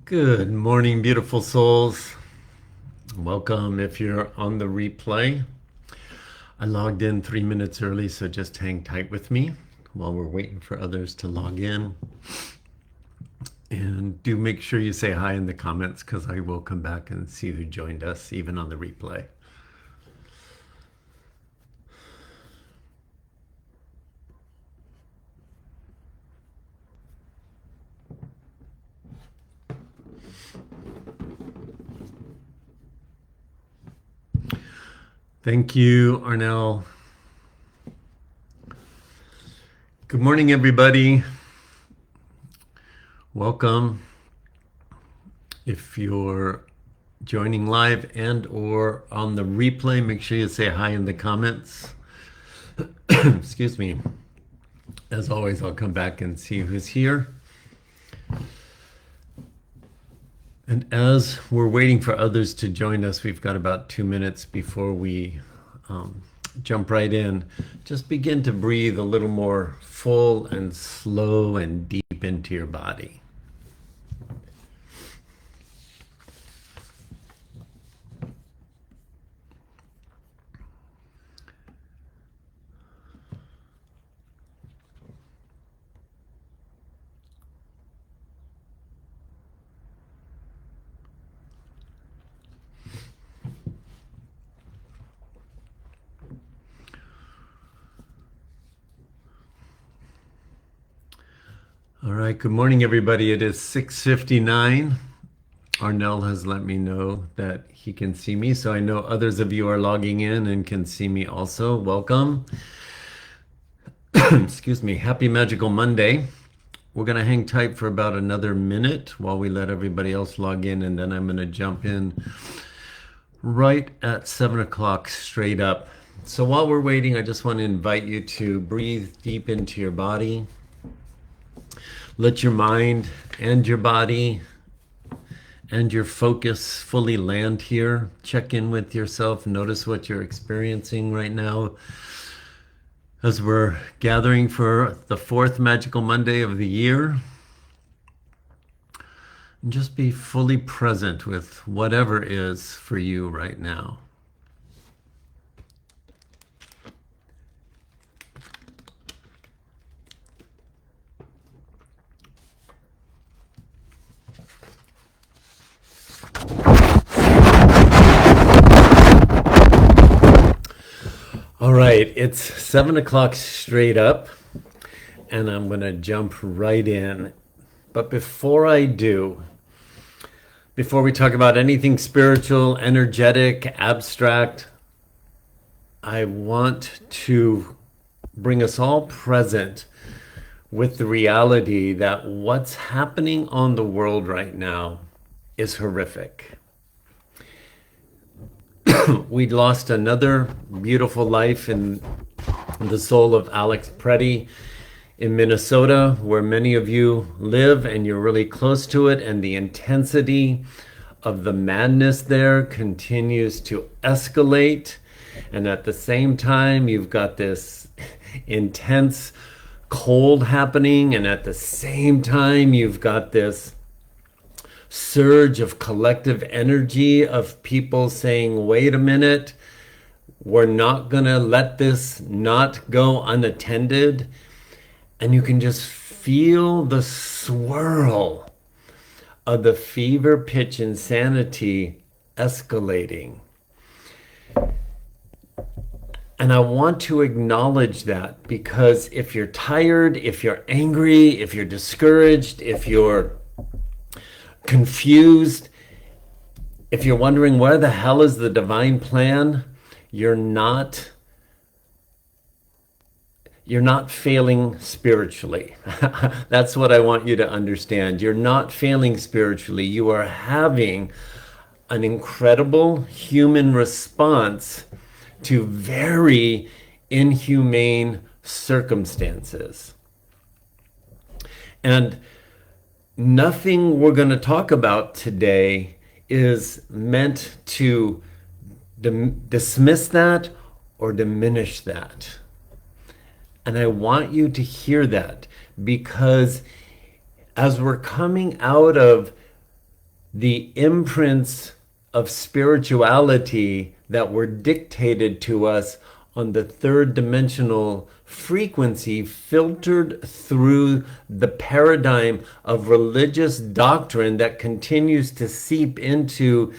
Good morning, beautiful souls. Welcome if you're on the replay. I logged in 3 minutes early, so just hang tight with me while we're waiting for others to log in. And do make sure you say hi in the comments because I will come back and see who joined us, even on the replay. Thank you, Arnell. Good morning, everybody. Welcome. If you're joining live and or on the replay, make sure you say hi in the comments. Excuse me. As always, I'll come back and see who's here. And as we're waiting for others to join us, we've got about 2 minutes before we jump right in. Just begin to breathe a little more full and slow and deep into your body. All right, good morning, everybody. It is 6:59. Arnell has let me know that he can see me, so I know others of you are logging in and can see me also. Welcome. Excuse me. Happy Magical Monday. We're going to hang tight for about another minute while we let everybody else log in, and then I'm going to jump in right at 7 o'clock straight up. So while we're waiting, I just want to invite you to breathe deep into your body. Let your mind and your body and your focus fully land here. Check in with yourself. Notice what you're experiencing right now as we're gathering for the fourth Magical Monday of the year. And just be fully present with whatever is for you right now. All right, it's 7 o'clock straight up, and I'm going to jump right in. But before I do, before we talk about anything spiritual, energetic, abstract, I want to bring us all present with the reality that what's happening on the world right now is horrific. We lost another beautiful life in the soul of Alex Preddy in Minnesota, where many of you live and you're really close to it, and the intensity of the madness there continues to escalate. And at the same time, you've got this intense cold happening, and at the same time, you've got this surge of collective energy of people saying, wait a minute, we're not going to let this not go unattended. And you can just feel the swirl of the fever pitch insanity escalating. And I want to acknowledge that, because if you're tired, if you're angry, if you're discouraged, if you're confused, if you're wondering where the hell is the divine plan, you're not failing spiritually. That's what I want you to understand. You're not failing spiritually. You are having an incredible human response to very inhumane circumstances. And nothing we're going to talk about today is meant to dismiss that or diminish that. And I want you to hear that, because as we're coming out of the imprints of spirituality that were dictated to us on the third dimensional frequency filtered through the paradigm of religious doctrine that continues to seep into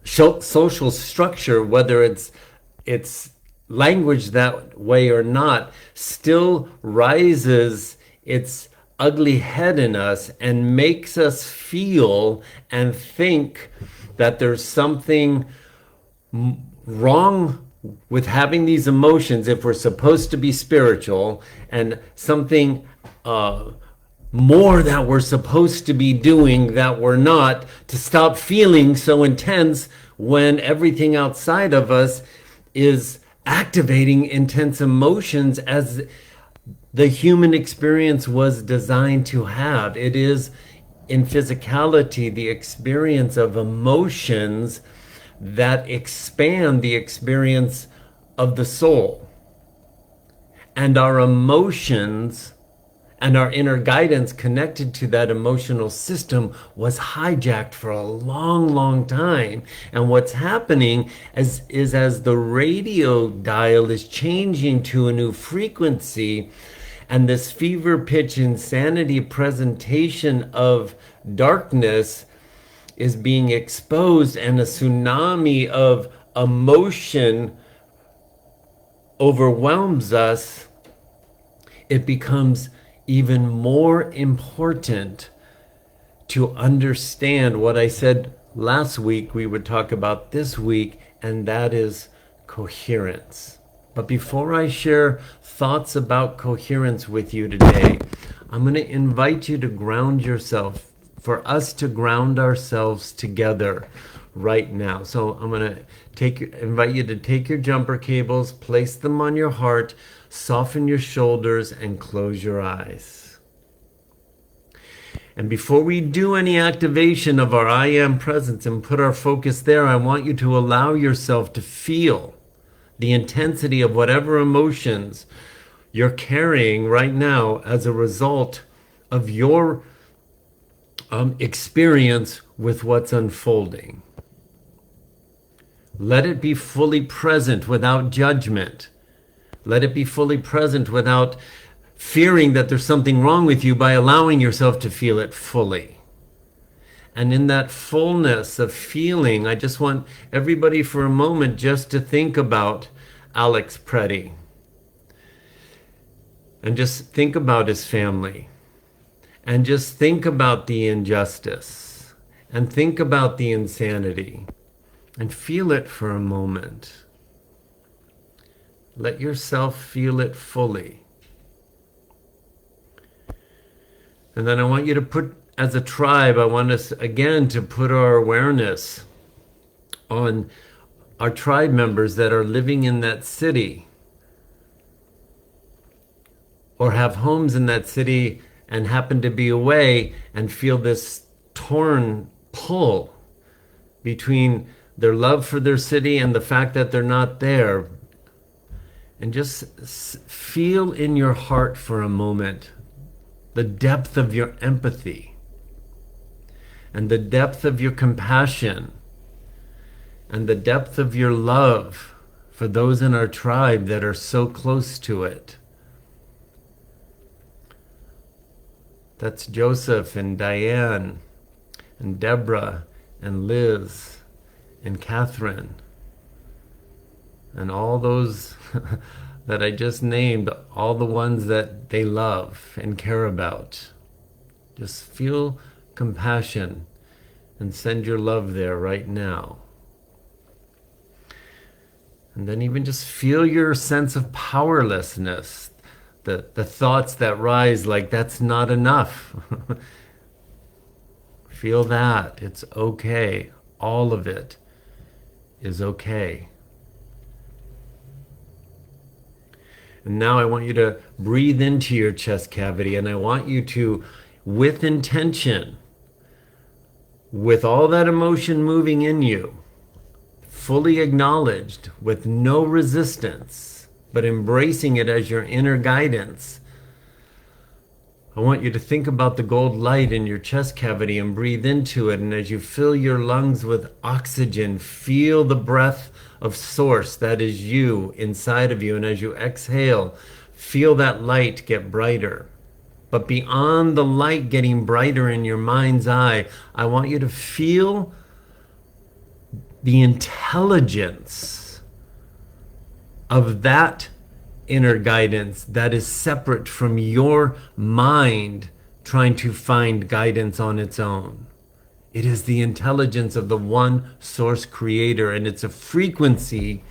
social structure, whether it's language that way or not, still rises its ugly head in us and makes us feel and think that there's something wrong with having these emotions if we're supposed to be spiritual, and something more that we're supposed to be doing that we're not, to stop feeling so intense when everything outside of us is activating intense emotions as the human experience was designed to have. It is, in physicality, the experience of emotions that expand the experience of the soul. And our emotions and our inner guidance connected to that emotional system was hijacked for a long, long time. And what's happening is as the radio dial is changing to a new frequency, and this fever pitch insanity presentation of darkness is being exposed, and a tsunami of emotion overwhelms us, it becomes even more important to understand what I said last week we would talk about this week, and that is coherence. But before I share thoughts about coherence with you today, I'm going to invite you to ground yourself, for us to ground ourselves together right now. So I'm going to invite you to take your jumper cables, place them on your heart, soften your shoulders, and close your eyes. And before we do any activation of our I Am presence and put our focus there, I want you to allow yourself to feel the intensity of whatever emotions you're carrying right now as a result of your experience with what's unfolding. Let it be fully present without judgment. Let it be fully present without fearing that there's something wrong with you, by allowing yourself to feel it fully. And in that fullness of feeling, I just want everybody for a moment just to think about Alex Preddy. And just think about his family. And just think about the injustice. And think about the insanity. And feel it for a moment. Let yourself feel it fully. And then I want you to put, as a tribe, I want us again to put our awareness on our tribe members that are living in that city or have homes in that city and happen to be away and feel this torn pull between their love for their city and the fact that they're not there. And just feel in your heart for a moment the depth of your empathy and the depth of your compassion and the depth of your love for those in our tribe that are so close to it. That's Joseph and Diane and Deborah and Liz and Catherine and all those that I just named, all the ones that they love and care about. Just feel compassion and send your love there right now. And then even just feel your sense of powerlessness, the thoughts that rise like that's not enough. Feel that. It's okay. All of it is okay. And now I want you to breathe into your chest cavity, and I want you to, with intention, with all that emotion moving in you, fully acknowledged, with no resistance, but embracing it as your inner guidance, I want you to think about the gold light in your chest cavity and breathe into it. And as you fill your lungs with oxygen, feel the breath of source that is you inside of you. And as you exhale, feel that light get brighter. But beyond the light getting brighter in your mind's eye, I want you to feel the intelligence of that inner guidance that is separate from your mind trying to find guidance on its own. It is the intelligence of the one source creator, and it's a frequency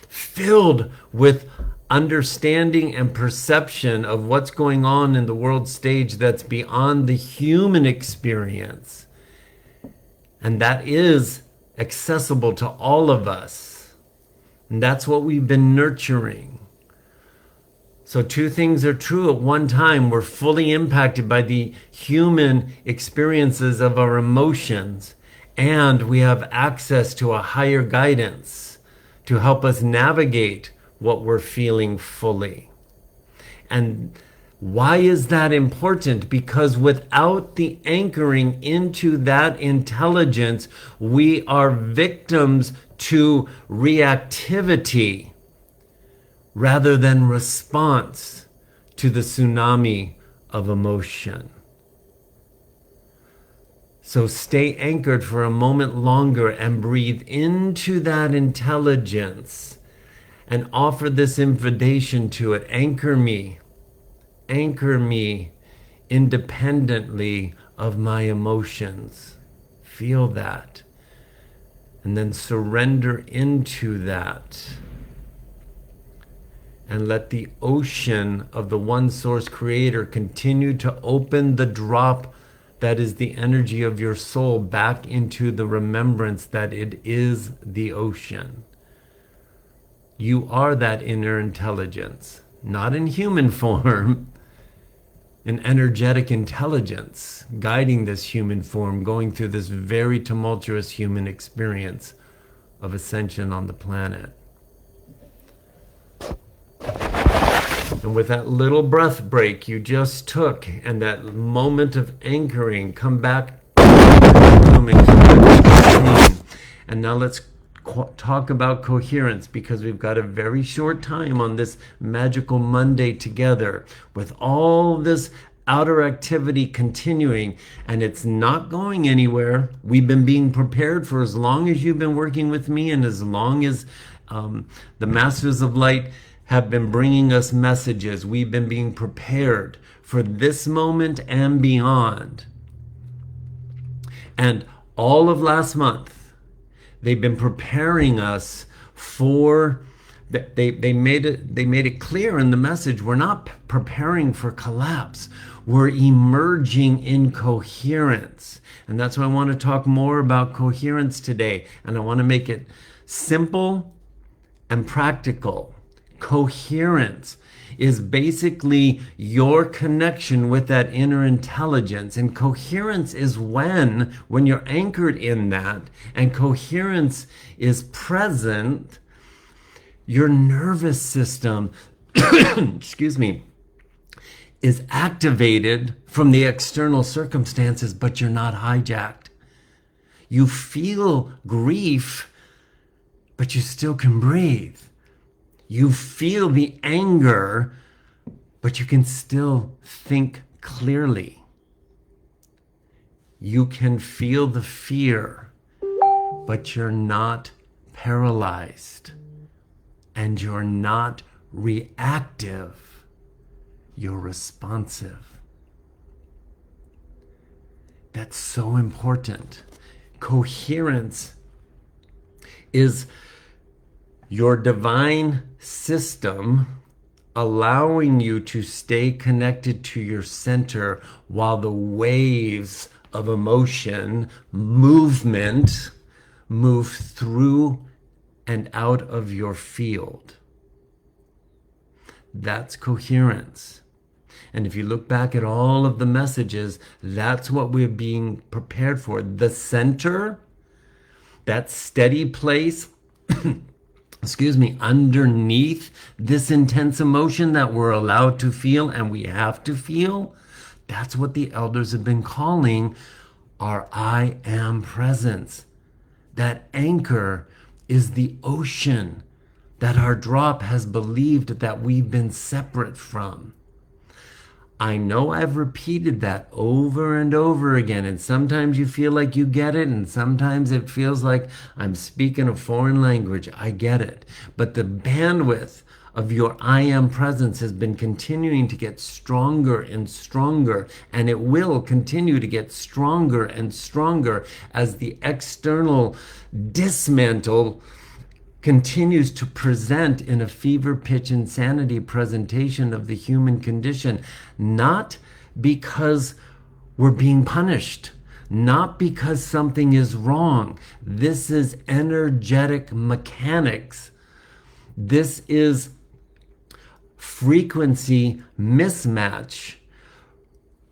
filled with understanding and perception of what's going on in the world stage that's beyond the human experience. And that is accessible to all of us. And that's what we've been nurturing. So two things are true at one time. We're fully impacted by the human experiences of our emotions, and we have access to a higher guidance to help us navigate what we're feeling fully. And why is that important? Because without the anchoring into that intelligence, we are victims to reactivity rather than response to the tsunami of emotion. So stay anchored for a moment longer and breathe into that intelligence and offer this invitation to it. Anchor me independently of my emotions. Feel that. And then surrender into that. And let the ocean of the one source creator continue to open the drop that is the energy of your soul back into the remembrance that it is the ocean. You are that inner intelligence, not in human form, an energetic intelligence guiding this human form, going through this very tumultuous human experience of ascension on the planet. And with that little breath break you just took and that moment of anchoring, come back to the room and come back to the routine. And now let's talk about coherence, because we've got a very short time on this magical Monday together with all this outer activity continuing, and it's not going anywhere. We've been being prepared for as long as you've been working with me, and as long as the Masters of Light have been bringing us messages. We've been being prepared for this moment and beyond. And all of last month, they've been preparing us for, they made it clear in the message, we're not preparing for collapse. We're emerging in coherence. And that's why I want to talk more about coherence today. And I want to make it simple and practical. Coherence is basically your connection with that inner intelligence. And coherence is when you're anchored in that, and coherence is present, your nervous system, excuse me, is activated from the external circumstances, but you're not hijacked. You feel grief, but you still can breathe. You feel the anger, but you can still think clearly. You can feel the fear, but you're not paralyzed. And you're not reactive. You're responsive. That's so important. Coherence is your divine system allowing you to stay connected to your center while the waves of emotion, movement, move through and out of your field. That's coherence. And if you look back at all of the messages, that's what we're being prepared for. The center, that steady place, excuse me, underneath this intense emotion that we're allowed to feel and we have to feel, That's what the elders have been calling our I am presence. That anchor is the ocean that our drop has believed that we've been separate from. I know I've repeated that over and over again, and sometimes you feel like you get it, and sometimes it feels like I'm speaking a foreign language. I get it. But the bandwidth of your I am presence has been continuing to get stronger and stronger, and it will continue to get stronger and stronger as the external dismantle continues to present in a fever pitch insanity presentation of the human condition, not because we're being punished, not because something is wrong. This is energetic mechanics. This is frequency mismatch,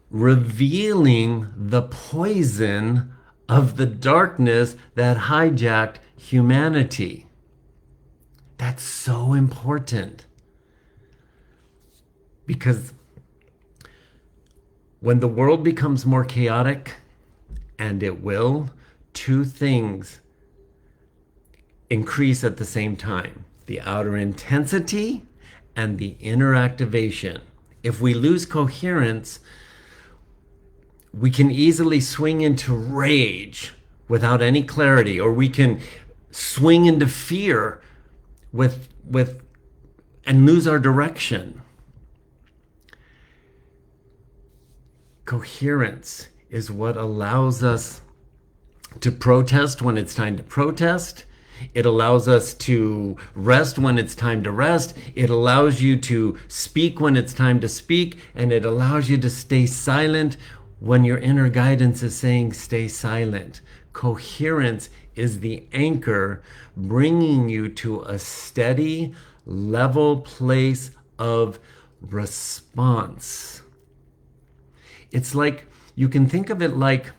revealing the poison of the darkness that hijacked humanity. That's so important, because when the world becomes more chaotic, and it will, two things increase at the same time: the outer intensity and the inner activation. If we lose coherence, we can easily swing into rage without any clarity, or we can swing into fear with and lose our direction. Coherence is what allows us to protest when it's time to protest. It allows us to rest when it's time to rest. It allows you to speak when it's time to speak, and it allows you to stay silent when your inner guidance is saying stay silent. Coherence is the anchor bringing you to a steady, level place of response. It's like, you can think of it like,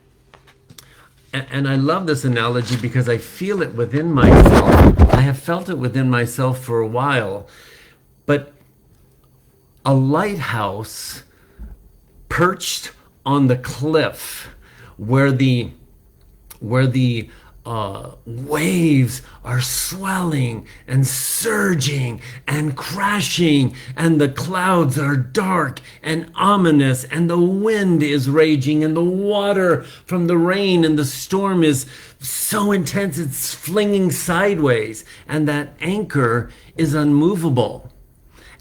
and I love this analogy because I feel it within myself. I have felt it within myself for a while. But a lighthouse perched on the cliff where the waves are swelling and surging and crashing, and the clouds are dark and ominous, and the wind is raging, and the water from the rain and the storm is so intense it's flinging sideways, and that anchor is unmovable,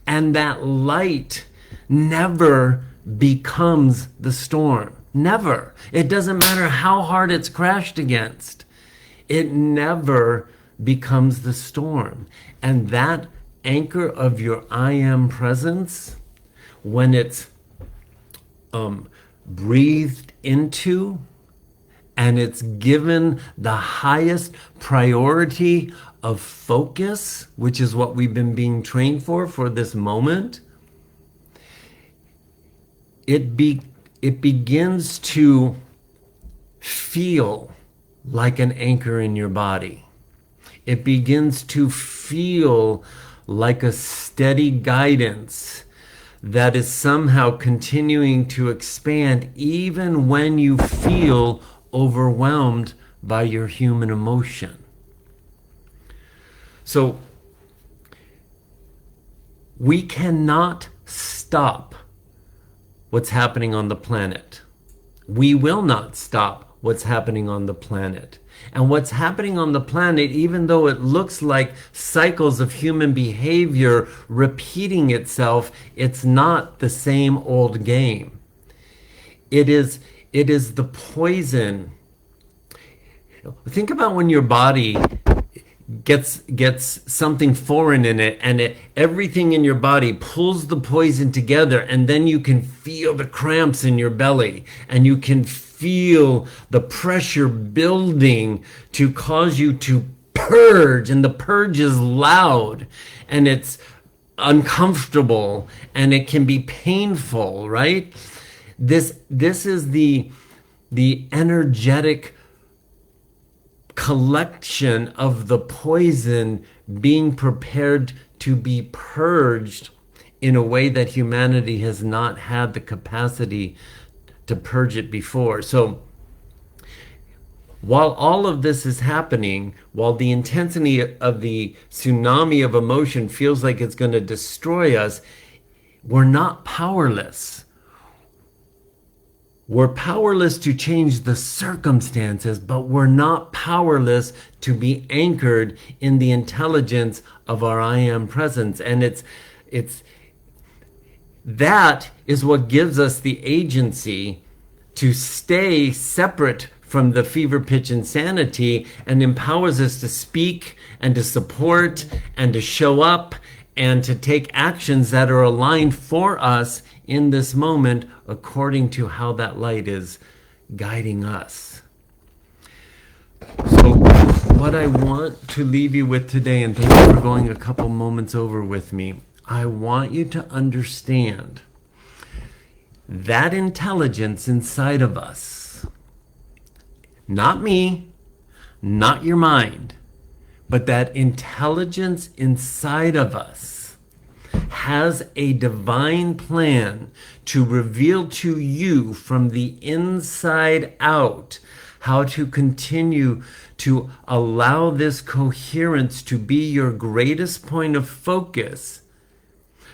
and that light never becomes the storm. Never. It doesn't matter how hard it's crashed against. It never becomes the storm. And that anchor of your I am presence, when it's breathed into and it's given the highest priority of focus, which is what we've been being trained for this moment, it begins to feel like an anchor in your body. It begins to feel like a steady guidance that is somehow continuing to expand even when you feel overwhelmed by your human emotion. So we cannot stop what's happening on the planet. We will not stop what's happening on the planet. And what's happening on the planet, even though it looks like cycles of human behavior repeating itself, it's not the same old game. It is the poison. Think about when your body gets something foreign in it, and everything in your body pulls the poison together, and then you can feel the cramps in your belly, and you can feel the pressure building to cause you to purge, and the purge is loud, and it's uncomfortable, and it can be painful, right? This is the energetic collection of the poison being prepared to be purged in a way that humanity has not had the capacity to purge it before. So while all of this is happening, while the intensity of the tsunami of emotion feels like it's going to destroy us, we're not powerless. We're powerless to change the circumstances, but we're not powerless to be anchored in the intelligence of our I am presence. And it's that is what gives us the agency to stay separate from the fever pitch insanity and empowers us to speak and to support and to show up and to take actions that are aligned for us in this moment according to how that light is guiding us. So what I want to leave you with today, and thank you for going a couple moments over with me, I want you to understand that intelligence inside of us, not me, not your mind, but that intelligence inside of us has a divine plan to reveal to you from the inside out how to continue to allow this coherence to be your greatest point of focus,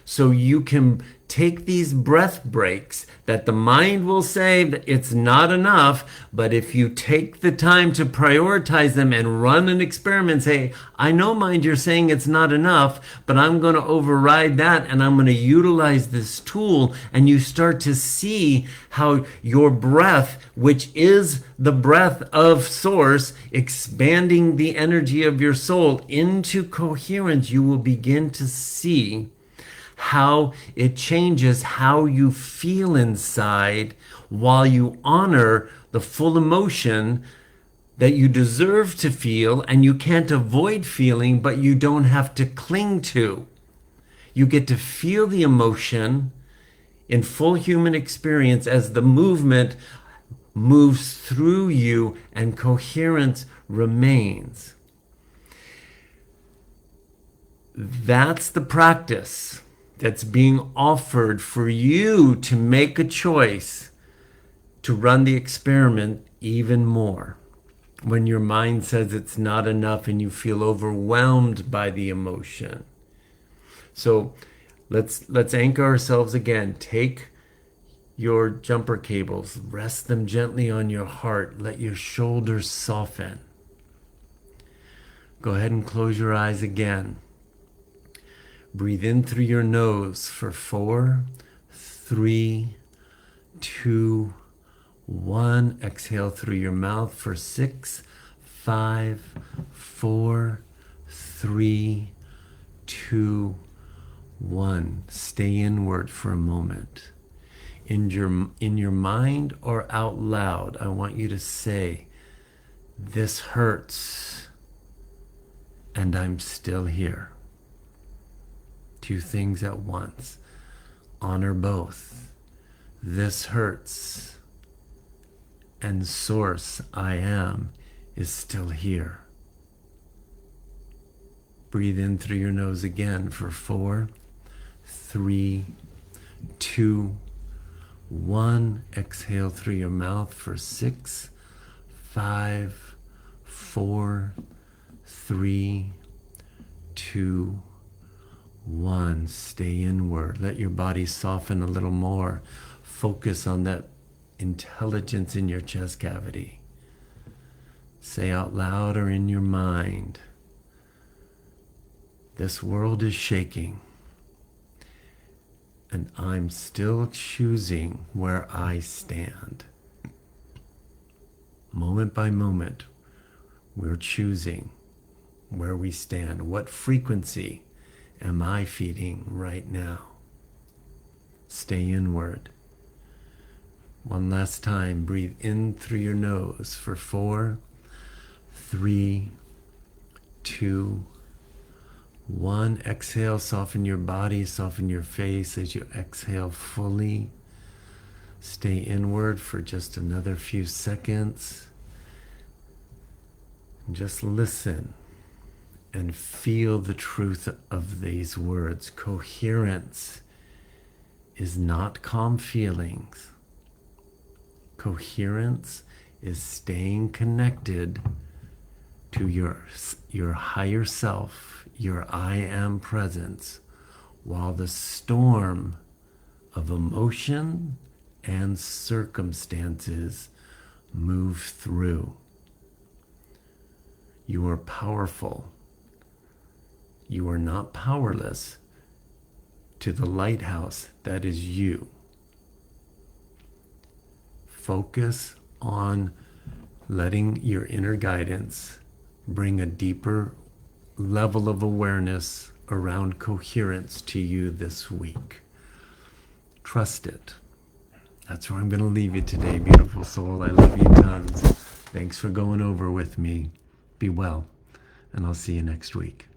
so you can take these breath breaks that the mind will say that it's not enough, but if you take the time to prioritize them and run an experiment, say, I know, mind, you're saying it's not enough, but I'm going to override that and I'm going to utilize this tool, and you start to see how your breath, which is the breath of source, expanding the energy of your soul into coherence, you will begin to see how it changes how you feel inside while you honor the full emotion that you deserve to feel and you can't avoid feeling, but you don't have to cling to. You get to feel the emotion in full human experience as the movement moves through you and coherence remains. That's the practice that's being offered for you to make a choice to run the experiment even more when your mind says it's not enough and you feel overwhelmed by the emotion. So let's anchor ourselves again. Take your jumper cables, rest them gently on your heart, let your shoulders soften. Go ahead and close your eyes again. Breathe in through your nose for 4, 3, 2, 1. Exhale through your mouth for 6, 5, 4, 3, 2, 1. Stay inward for a moment. In your mind or out loud, I want you to say, this hurts, and I'm still here. 2 things at once. Honor both. This hurts, and source I am is still here. Breathe in through your nose again for 4, 3, 2, 1. Exhale through your mouth for 6, 5, 4, 3, 2, 1. Stay inward. Let your body soften a little more. Focus on that intelligence in your chest cavity. Say out loud or in your mind, this world is shaking, and I'm still choosing where I stand. Moment by moment, we're choosing where we stand. What frequency am I feeding right now? Stay inward. One last time, breathe in through your nose for 4, 3, 2, 1. Exhale, soften your body, soften your face as you exhale fully. Stay inward for just another few seconds. Just listen and feel the truth of these words. Coherence is not calm feelings. Coherence is staying connected to your higher self, your I am presence, while the storm of emotion and circumstances move through. You are powerful. You are not powerless to the lighthouse that is you. Focus on letting your inner guidance bring a deeper level of awareness around coherence to you this week. Trust it. That's where I'm going to leave you today, beautiful soul. I love you tons. Thanks for going over with me. Be well, and I'll see you next week.